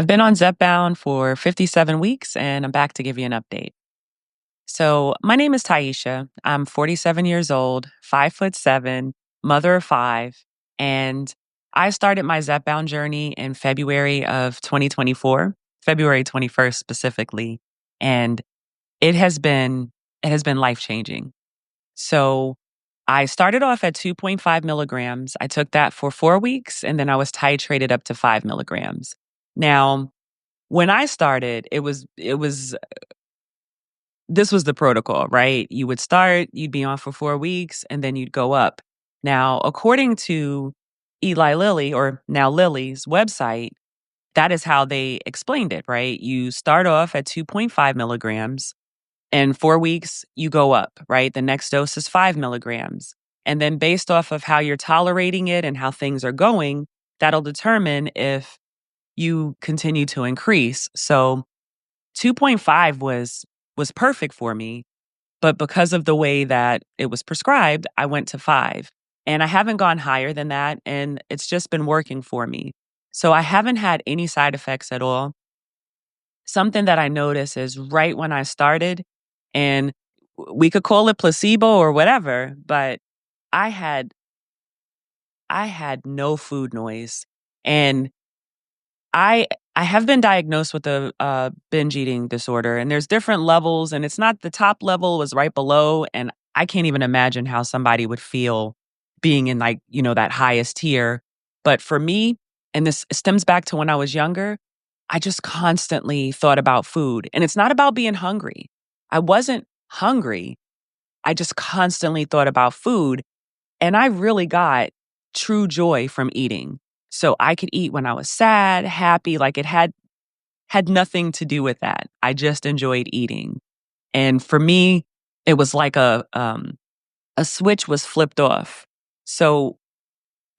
I've been on Zepbound for 57 weeks and I'm back to give you an update. So, my name is Taisha. I'm 47 years old, 5'7", mother of five, and I started my Zepbound journey in February of 2024, February 21st specifically, and it has been it has been life-changing. So, I started off at 2.5 milligrams. I took that for 4 weeks and then I was titrated up to 5 milligrams. Now, when I started, it was this was the protocol, right? You would start, you'd be on for 4 weeks, and then you'd go up. Now, according to Eli Lilly, or now Lilly's website, that is how they explained it, right? You start off at 2.5 milligrams, and 4 weeks, you go up, right? The next dose is 5 milligrams. And then based off of how you're tolerating it and how things are going, that'll determine if you continue to increase. So 2.5 was perfect for me, but because of the way that it was prescribed, I went to 5. And I haven't gone higher than that, and it's just been working for me. So I haven't had any side effects at all. Something that I notice is right when I started, and we could call it placebo or whatever, but I had I had no food noise. And I I have been diagnosed with a binge eating disorder, and there's different levels, and it's not the top level was right below, and I can't even imagine how somebody would feel being in like, that highest tier. But for me, and this stems back to when I was younger, I just constantly thought about food. And it's not about being hungry. I wasn't hungry. I just constantly thought about food. And I really got true joy from eating. So I could eat when I was sad, happy, like it had nothing to do with that. I just enjoyed eating. And for me, it was like a switch was flipped off. So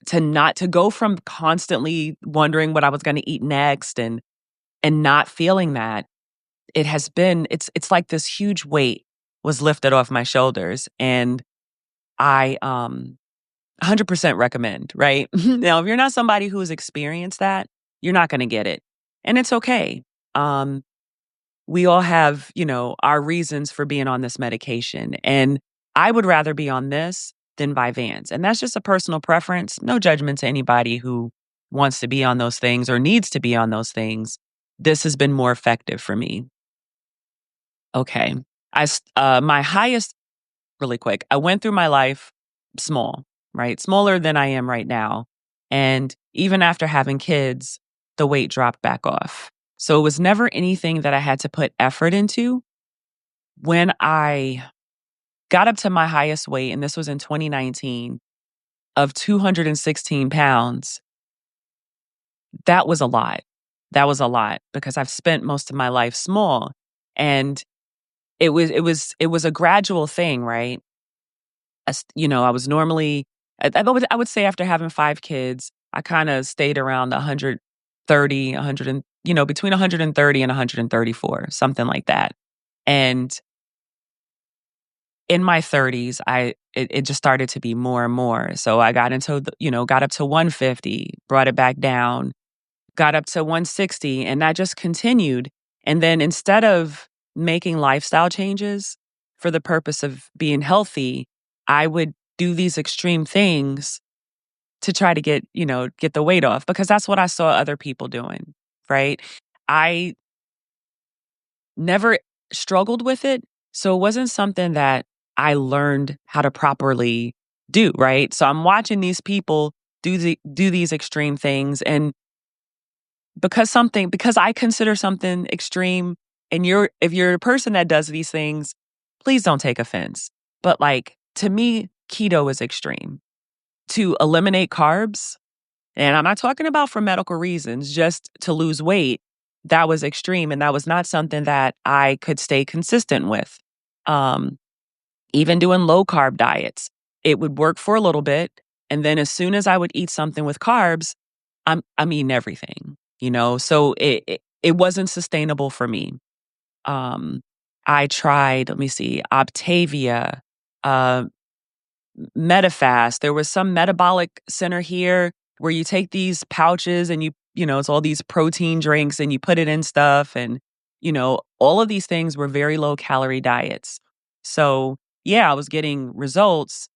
to go from constantly wondering what I was going to eat next and not feeling that, it's like this huge weight was lifted off my shoulders, and I 100% recommend, right? Now, if you're not somebody who has experienced that, you're not going to get it. And it's okay. Um, we all have, our reasons for being on this medication. And I would rather be on this than Vyvanse. And that's just a personal preference. No judgment to anybody who wants to be on those things or needs to be on those things. This has been more effective for me. Okay. My highest, really quick, I went through my life small, right? Smaller than I am right now. And even after having kids, the weight dropped back off. So it was never anything that I had to put effort into. When I got up to my highest weight, and this was in 2019, of 216 pounds, that was a lot. That was a lot because I've spent most of my life small. And it was a gradual thing, right? I was normally, I would say after having 5 kids, I kinda stayed around 130, 100 and between 130 and 134, something like that. And in my 30s, it just started to be more and more. So I got into got up to 150, brought it back down, got up to 160, and that just continued. And then instead of making lifestyle changes for the purpose of being healthy, I would do these extreme things to try to get the weight off because that's what I saw other people doing, right? I never struggled with it, so it wasn't something that I learned how to properly do, right? So I'm watching these people do these extreme things, and because I consider something extreme, and if you're a person that does these things, please don't take offense. But like to me, keto is extreme. To eliminate carbs, and I'm not talking about for medical reasons, just to lose weight, that was extreme, and that was not something that I could stay consistent with. Um, Even doing low carb diets, it would work for a little bit, and then as soon as I would eat something with carbs, I'm eating everything, So it wasn't sustainable for me. Um, I tried, let me see, Optavia, uh, Medifast. There was some metabolic center here where you take these pouches and you it's all these protein drinks and you put it in stuff. And, all of these things were very low calorie diets. So, yeah, I was getting results,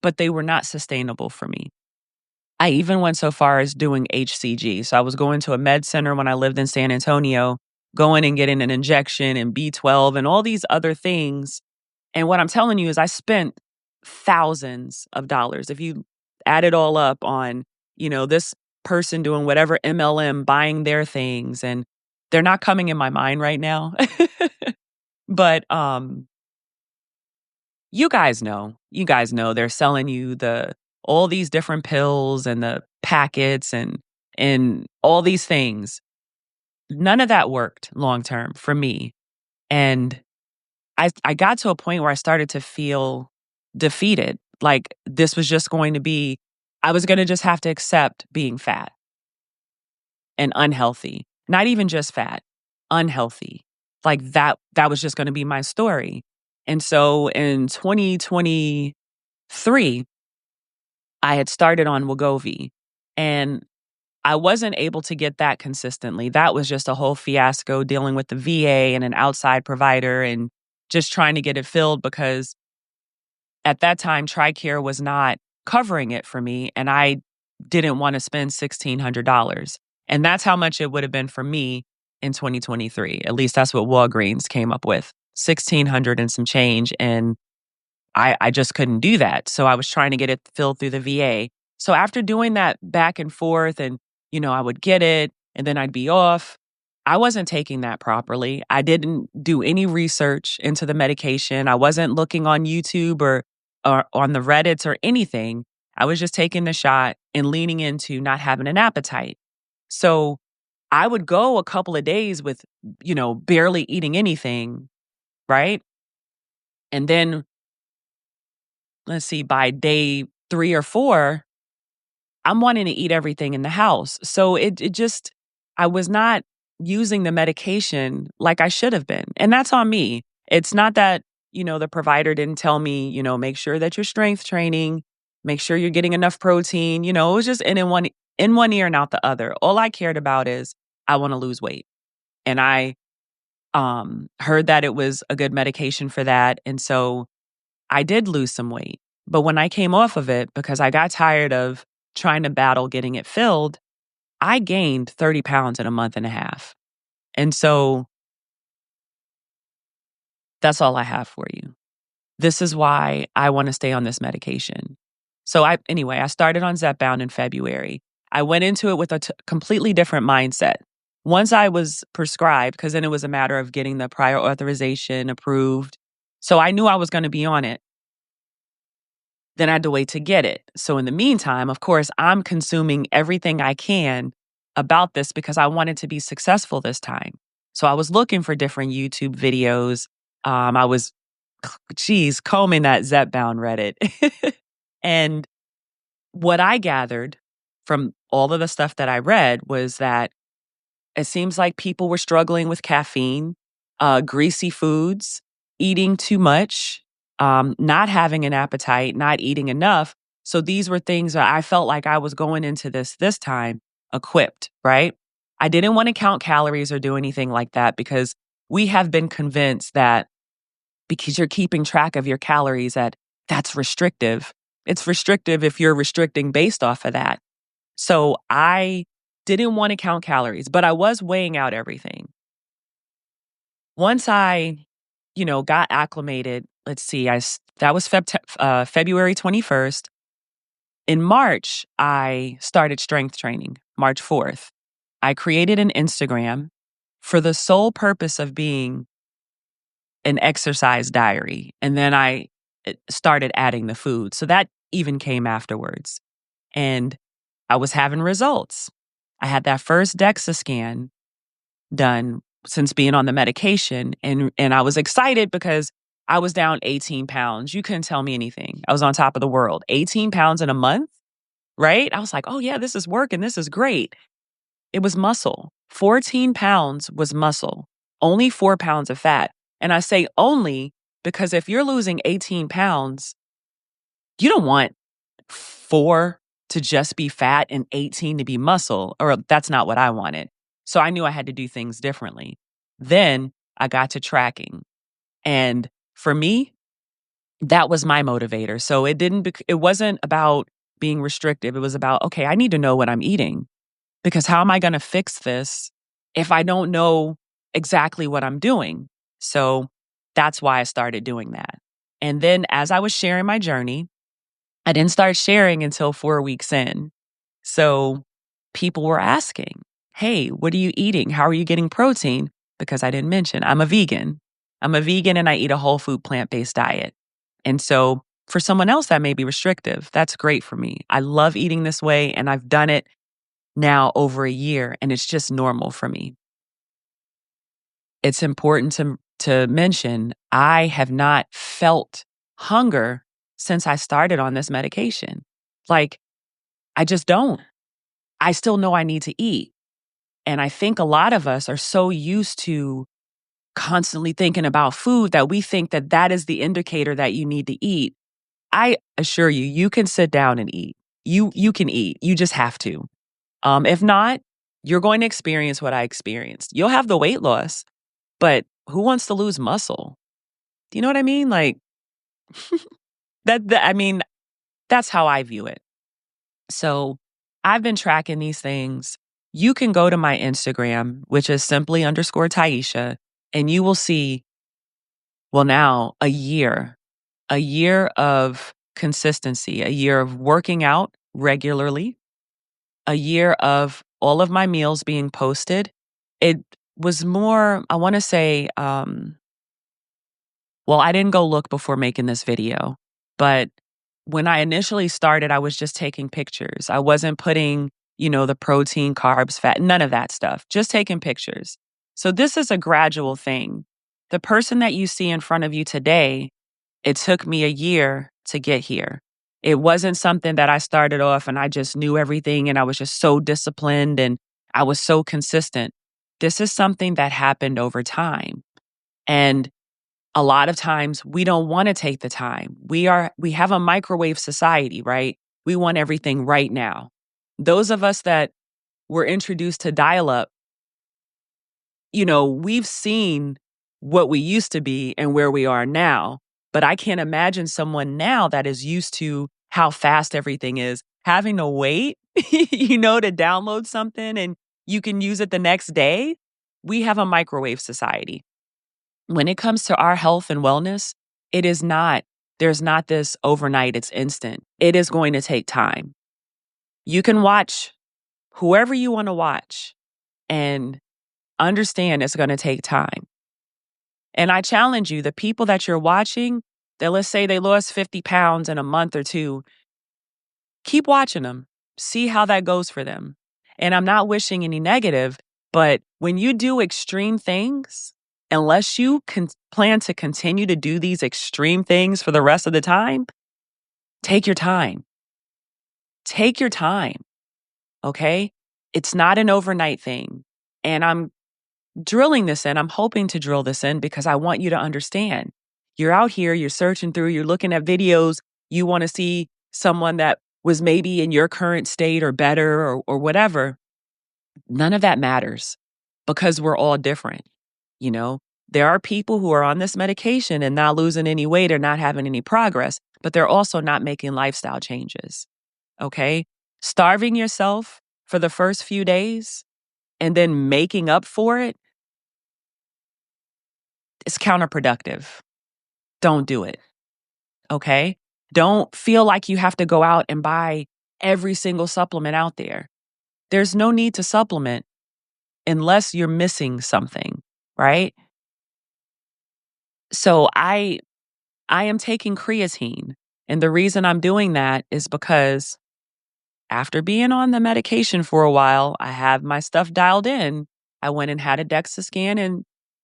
but they were not sustainable for me. I even went so far as doing HCG. So I was going to a med center when I lived in San Antonio, going and getting an injection and B12 and all these other things. And what I'm telling you is I spent thousands of dollars. If you add it all up on, this person doing whatever MLM, buying their things, and they're not coming in my mind right now. But you guys know they're selling you all these different pills and the packets and all these things. None of that worked long term for me. And I got to a point where I started to feel defeated. Like this was just going to be I was going to just have to accept being fat and unhealthy. Not even just fat, unhealthy. Like that was just going to be my story. And so in 2023, I had started on Wegovy, and I wasn't able to get that consistently. That was just a whole fiasco dealing with the VA and an outside provider and just trying to get it filled because at that time, TRICARE was not covering it for me, and I didn't want to spend $1,600. And that's how much it would have been for me in 2023. At least that's what Walgreens came up with, 1,600 and some change. And I just couldn't do that. So I was trying to get it filled through the VA. So after doing that back and forth and, I would get it and then I'd be off. I wasn't taking that properly. I didn't do any research into the medication. I wasn't looking on YouTube or on the Reddits or anything. I was just taking the shot and leaning into not having an appetite. So I would go a couple of days with, barely eating anything, right? And then let's see, by day 3 or 4, I'm wanting to eat everything in the house. So it just I was not using the medication like I should have been. And that's on me. It's not that, the provider didn't tell me, make sure that you're strength training, make sure you're getting enough protein. It was just in one ear and out the other. All I cared about is I want to lose weight. And I heard that it was a good medication for that. And so I did lose some weight. But when I came off of it, because I got tired of trying to battle getting it filled, I gained 30 pounds in a month and a half. And so that's all I have for you. This is why I want to stay on this medication. So I started on Zepbound in February. I went into it with a completely different mindset. Once I was prescribed, because then it was a matter of getting the prior authorization approved. So I knew I was going to be on it. Then I had to wait to get it. So in the meantime, of course, I'm consuming everything I can about this because I wanted to be successful this time. So I was looking for different YouTube videos. I was, combing that Zepbound Reddit. And what I gathered from all of the stuff that I read was that it seems like people were struggling with caffeine, greasy foods, eating too much, not having an appetite, not eating enough. So these were things that I felt like I was going into this time equipped, right? I didn't want to count calories or do anything like that because we have been convinced that because you're keeping track of your calories that's restrictive. It's restrictive if you're restricting based off of that. So I didn't want to count calories, but I was weighing out everything. Once I, got acclimated, let's see, that was February 21st. In March, I started strength training, March 4th. I created an Instagram for the sole purpose of being an exercise diary. And then I started adding the food. So that even came afterwards. And I was having results. I had that first DEXA scan done since being on the medication. And I was excited because I was down 18 pounds. You couldn't tell me anything. I was on top of the world. 18 pounds in a month, right? I was like, oh, yeah, this is working. This is great. It was muscle. 14 pounds was muscle, only 4 pounds of fat. And I say only because if you're losing 18 pounds, you don't want 4 to just be fat and 18 to be muscle, or that's not what I wanted. So I knew I had to do things differently. Then I got to tracking. And for me, that was my motivator. So it wasn't about being restrictive. It was about, okay, I need to know what I'm eating because how am I going to fix this if I don't know exactly what I'm doing? So that's why I started doing that. And then as I was sharing my journey, I didn't start sharing until 4 weeks in. So people were asking, hey, what are you eating? How are you getting protein? Because I didn't mention I'm a vegan. I'm a vegan and I eat a whole food plant based diet. And so for someone else that may be restrictive, that's great for me. I love eating this way and I've done it now over a year and it's just normal for me. It's important to mention I have not felt hunger since I started on this medication. Like I just don't. I still know I need to eat. And I think a lot of us are so used to constantly thinking about food that we think that that is the indicator that you need to eat. I assure you, you can sit down and eat. You can eat. You just have to. If not, you're going to experience what I experienced. You'll have the weight loss, but who wants to lose muscle? Do you know what I mean? Like I mean, that's how I view it. So I've been tracking these things. You can go to my Instagram, which is simply underscore Taisha, and you will see, well, now a year of consistency, a year of working out regularly, a year of all of my meals being posted. It was more, I want to say, well, I didn't go look before making this video, but when I initially started, I was just taking pictures. I wasn't putting, the protein, carbs, fat, none of that stuff, just taking pictures. So this is a gradual thing. The person that you see in front of you today, it took me a year to get here. It wasn't something that I started off and I just knew everything and I was just so disciplined and I was so consistent. This is something that happened over time. And a lot of times we don't want to take the time. We have a microwave society, right? We want everything right now. Those of us that were introduced to dial up, we've seen what we used to be and where we are now. But I can't imagine someone now that is used to how fast everything is, having to wait, to download something and you can use it the next day. We have a microwave society. When it comes to our health and wellness, there's not this overnight, it's instant. It is going to take time. You can watch whoever you want to watch and understand it's going to take time. And I challenge you, the people that you're watching, that let's say they lost 50 pounds in a month or two, keep watching them. See how that goes for them. And I'm not wishing any negative, but when you do extreme things, unless you can plan to continue to do these extreme things for the rest of the time, take your time. Take your time. Okay? It's not an overnight thing. And I'm drilling this in. I'm hoping to drill this in because I want you to understand. You're out here, you're searching through, you're looking at videos, you want to see someone that was maybe in your current state or better or whatever. None of that matters because we're all different. You know, there are people who are on this medication and not losing any weight or not having any progress, but they're also not making lifestyle changes. Okay. Starving yourself for the first few days and then making up for it is counterproductive. Don't do it. Okay. Don't feel like you have to go out and buy every single supplement out there. There's no need to supplement unless you're missing something, right? So I am taking creatine. And the reason I'm doing that is because after being on the medication for a while, I have my stuff dialed in. I went and had a DEXA scan and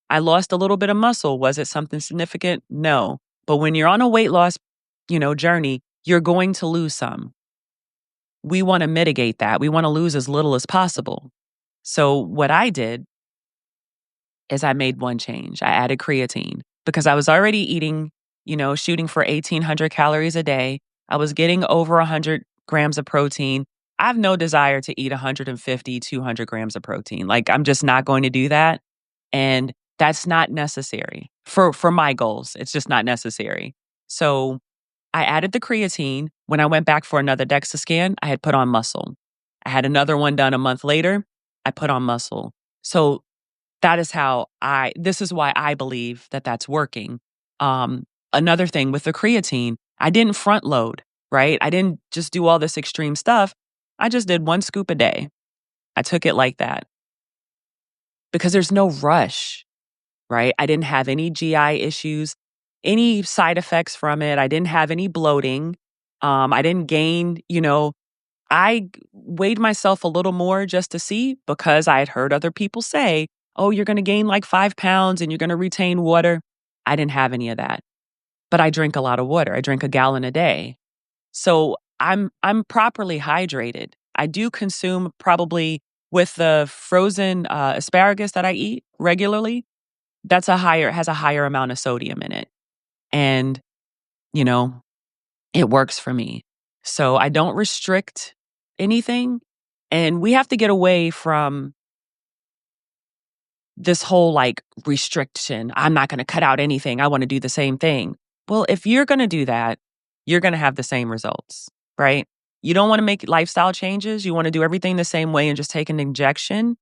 I lost a little bit of muscle. Was it something significant? No. But when you're on a weight loss, journey, you're going to lose some. We want to mitigate that. We want to lose as little as possible. So what I did is I made one change. I added creatine because I was already eating, shooting for 1,800 calories a day. I was getting over 100 grams of protein. I have no desire to eat 150, 200 grams of protein. Like, I'm just not going to do that. And that's not necessary for my goals. It's just not necessary. So I added the creatine. When I went back for another DEXA scan, I had put on muscle. I had another one done a month later. I put on muscle. So that is this is why I believe that that's working. Um, Another thing with the creatine, I didn't front load, right? I didn't just do all this extreme stuff. I just did 1 scoop a day. I took it like that because there's no rush, right? I didn't have any GI issues, any side effects from it. I didn't have any bloating. I didn't gain, weighed myself a little more just to see because I had heard other people say, oh, you're going to gain like 5 pounds and you're going to retain water. I didn't have any of that, but I drink a lot of water. I drink a gallon a day. So I'm properly hydrated. I do consume probably with the frozen asparagus that I eat regularly. Has a higher amount of sodium in it. And, you know, it works for me. So I don't restrict anything. And we have to get away from this whole like restriction. I'm not going to cut out anything. I want to do the same thing. Well, if you're going to do that, you're going to have the same results, right? You don't want to make lifestyle changes. You want to do everything the same way and just take an injection.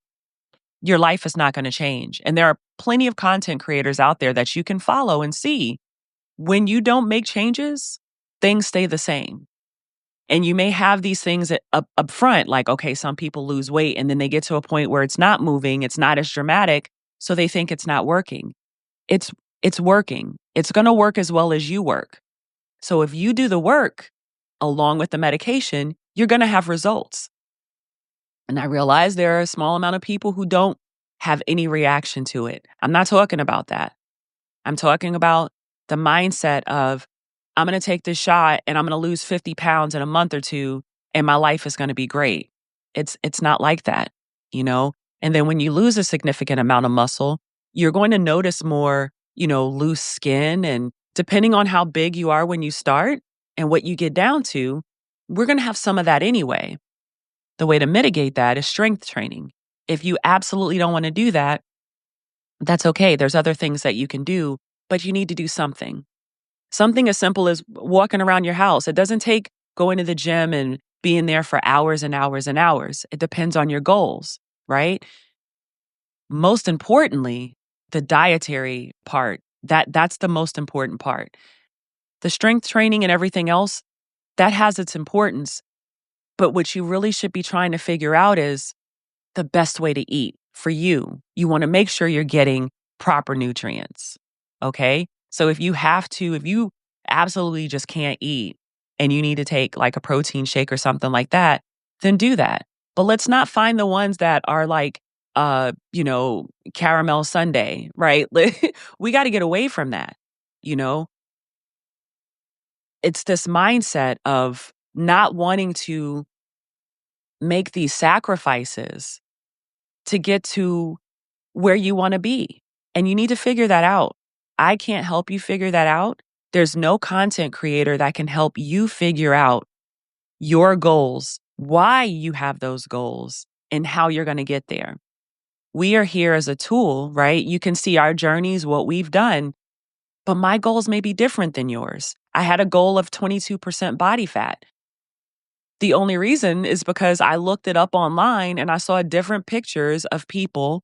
Your life is not going to change. And there are plenty of content creators out there that you can follow and see when you don't make changes, things stay the same. And you may have these things up front, like, okay, some people lose weight and then they get to a point where it's not moving, it's not as dramatic, so they think it's not working. It's it's working. It's going to work as well as you work. So if you do the work along with the medication, you're going to have results. And I realize there are a small amount of people who don't have any reaction to it. I'm not talking about that. I'm talking about the mindset of, I'm going to take this shot and I'm going to lose 50 pounds in a month or two and my life is going to be great. It's not like that, you know? And then when you lose a significant amount of muscle, you're going to notice more, loose skin. And depending on how big you are when you start and what you get down to, we're going to have some of that anyway. The way to mitigate that is strength training. If you absolutely don't want to do that, that's okay. There's other things that you can do, but you need to do something. Something as simple as walking around your house. It doesn't take going to the gym and being there for hours and hours and hours. It depends on your goals, right? Most importantly, the dietary part, that's the most important part. The strength training and everything else, that has its importance. But what you really should be trying to figure out is the best way to eat for you. You want to make sure you're getting proper nutrients. Okay? So if you absolutely just can't eat and you need to take like a protein shake or something like that, then do that. But let's not find the ones that are like caramel sundae, right? We got to get away from that. You know, it's this mindset of not wanting to make these sacrifices to get to where you want to be. And you need to figure that out. I can't help you figure that out. There's no content creator that can help you figure out your goals, why you have those goals, and how you're going to get there. We are here as a tool, right? You can see our journeys, what we've done, but my goals may be different than yours. I had a goal of 22% body fat. The only reason is because I looked it up online and I saw different pictures of people,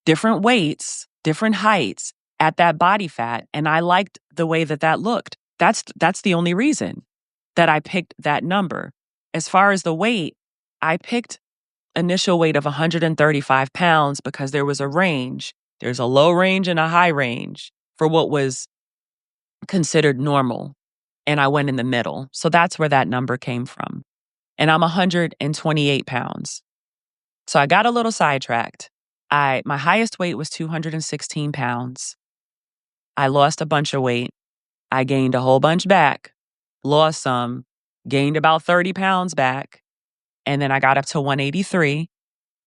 different weights, different heights at that body fat, and I liked the way that looked. That's the only reason that I picked that number. As far as the weight, I picked initial weight of 135 pounds because there was a range. There's a low range and a high range for what was considered normal, and I went in the middle. So that's where that number came from. And I'm 128 pounds. So I got a little sidetracked. My highest weight was 216 pounds. I lost a bunch of weight. I gained a whole bunch back, lost some, gained about 30 pounds back. And then I got up to 183.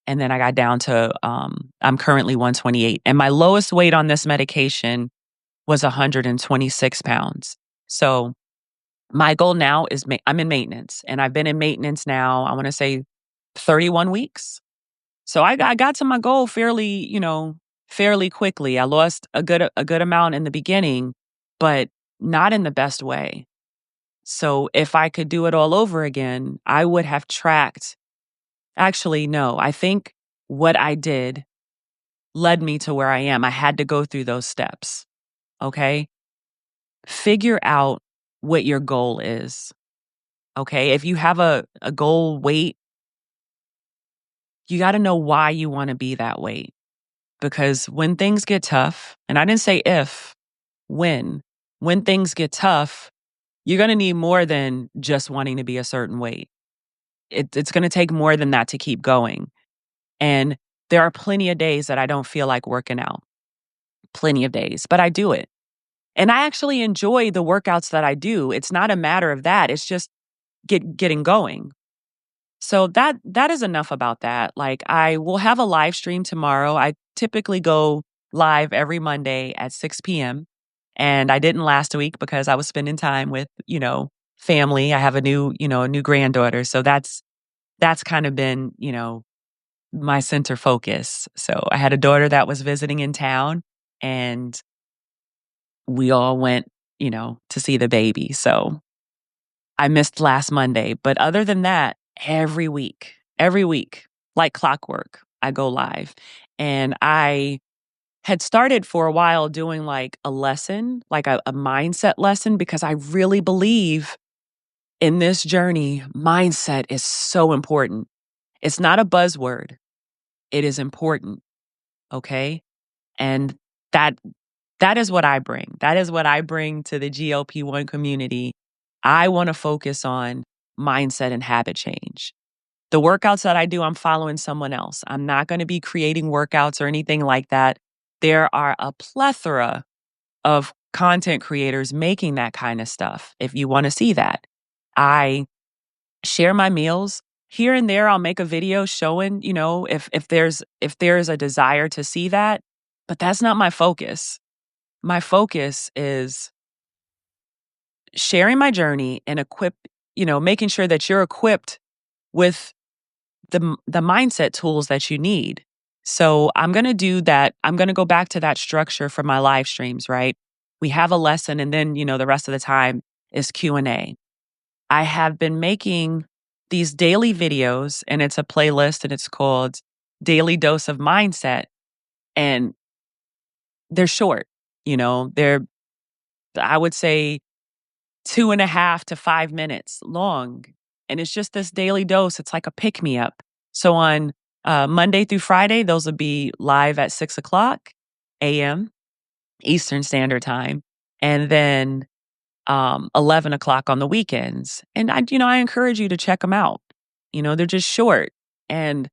And then I got down to, I'm currently 128. And my lowest weight on this medication was 126 pounds. So My goal now is I'm in maintenance, and I've been in maintenance now, I wanna say 31 weeks. So I got to my goal fairly, fairly quickly. I lost a good amount in the beginning, but not in the best way. So if I could do it all over again, I would have tracked. Actually, no, I think what I did led me to where I am. I had to go through those steps, okay? Figure out what your goal is, okay? If you have a goal weight, you gotta know why you wanna be that weight. Because when things get tough, and I didn't say if, when, when things get tough, you're gonna need more than just wanting to be a certain weight. It's gonna take more than that to keep going. And there are plenty of days that I don't feel like working out, plenty of days, but I do it. And I actually enjoy the workouts that I do. It's not a matter of that. It's just getting going. So that is enough about that. Like I will have a live stream tomorrow. I typically go live every Monday at 6 p.m. And I didn't last week because I was spending time with, family. I have a new granddaughter. So that's kind of been, my center focus. So I had a daughter that was visiting in town and we all went, to see the baby. So I missed last Monday. But other than that, every week, like clockwork, I go live. And I had started for a while doing like a lesson, like a mindset lesson, because I really believe in this journey, mindset is so important. It's not a buzzword, it is important. Okay. And that that is what I bring. That is what I bring to the GLP-1 community. I want to focus on mindset and habit change. The workouts that I do, I'm following someone else. I'm not going to be creating workouts or anything like that. There are a plethora of content creators making that kind of stuff. If you want to see that, I share my meals. Here and there I'll make a video showing, if there's a desire to see that, but that's not my focus. My focus is sharing my journey and making sure that you're equipped with the mindset tools that you need. So I'm going to do that. I'm going to go back to that structure for my live streams, right? We have a lesson and then, the rest of the time is Q&A. I have been making these daily videos and it's a playlist and it's called Daily Dose of Mindset and they're short, they're I would say 2.5 to 5 minutes long. And it's just this daily dose. It's like a pick me up. So on Monday through Friday, those will be live at 6 o'clock a.m. Eastern Standard Time. And then 11 o'clock on the weekends. And I encourage you to check them out. They're just short. And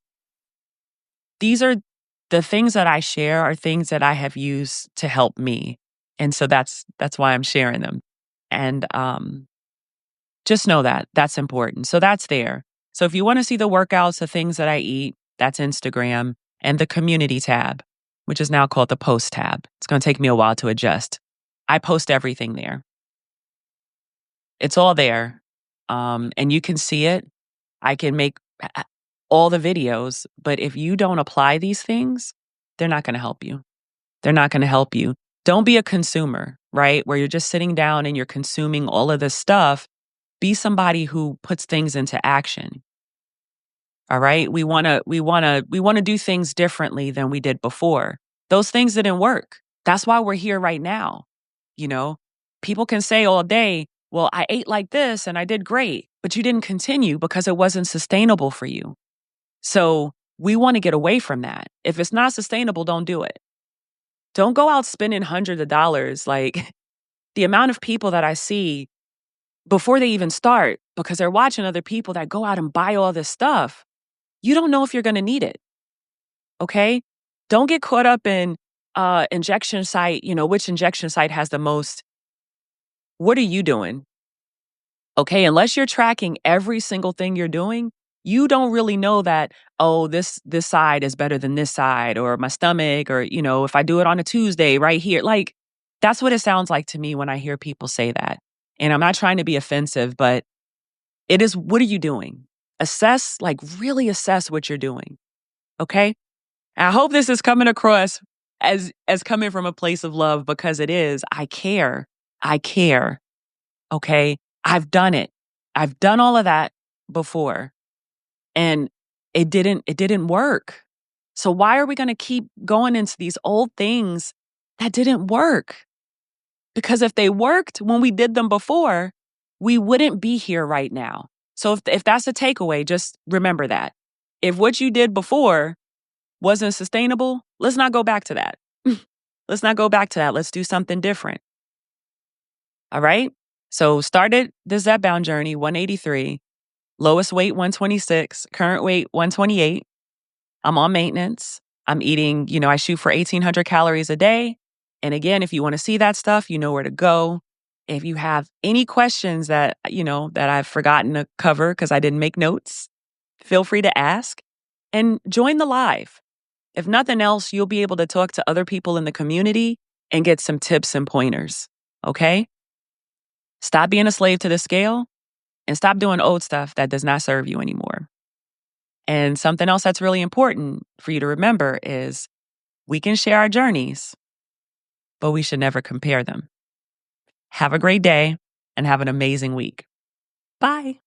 these are the things that I share are things that I have used to help me. And so that's why I'm sharing them. And just know that that's important. So that's there. So if you want to see the workouts, the things that I eat, that's Instagram and the community tab, which is now called the post tab. It's going to take me a while to adjust. I post everything there. It's all there. And you can see it. I can make all the videos, but if you don't apply these things, they're not going to help you. They're not going to help you. Don't be a consumer, right? Where you're just sitting down and you're consuming all of this stuff. Be somebody who puts things into action. All right? We want to do things differently than we did before. Those things didn't work. That's why we're here right now. You know, People can say all day, "Well, I ate like this and I did great," but you didn't continue because it wasn't sustainable for you. So, we want to get away from that. If it's not sustainable, don't do it. Don't go out spending hundreds of dollars like the amount of people that I see before they even start because they're watching other people that go out and buy all this stuff. You don't know if you're going to need it. Okay? Don't get caught up in injection site, which injection site has the most. What are you doing? Okay, unless you're tracking every single thing you're doing, you don't really know that, oh, this side is better than this side or my stomach or, if I do it on a Tuesday right here. Like that's what it sounds like to me when I hear people say that. And I'm not trying to be offensive, but it is, what are you doing? Assess, like really assess what you're doing. Okay. I hope this is coming across as coming from a place of love, because it is. I care. I care. Okay. I've done it. I've done all of that before, and it didn't work. So why are we going to keep going into these old things that didn't work? Because if they worked when we did them before, we wouldn't be here right now. So if that's a takeaway, just remember that. If what you did before wasn't sustainable, let's not go back to that. Let's not go back to that. Let's do something different. All right? So started the Zepbound journey, 183, lowest weight 126, current weight 128. I'm on maintenance. I'm eating, I shoot for 1,800 calories a day. And again, if you want to see that stuff, you know where to go. If you have any questions that I've forgotten to cover because I didn't make notes, feel free to ask and join the live. If nothing else, you'll be able to talk to other people in the community and get some tips and pointers. Okay? Stop being a slave to the scale and stop doing old stuff that does not serve you anymore. And something else that's really important for you to remember is we can share our journeys, but we should never compare them. Have a great day and have an amazing week. Bye.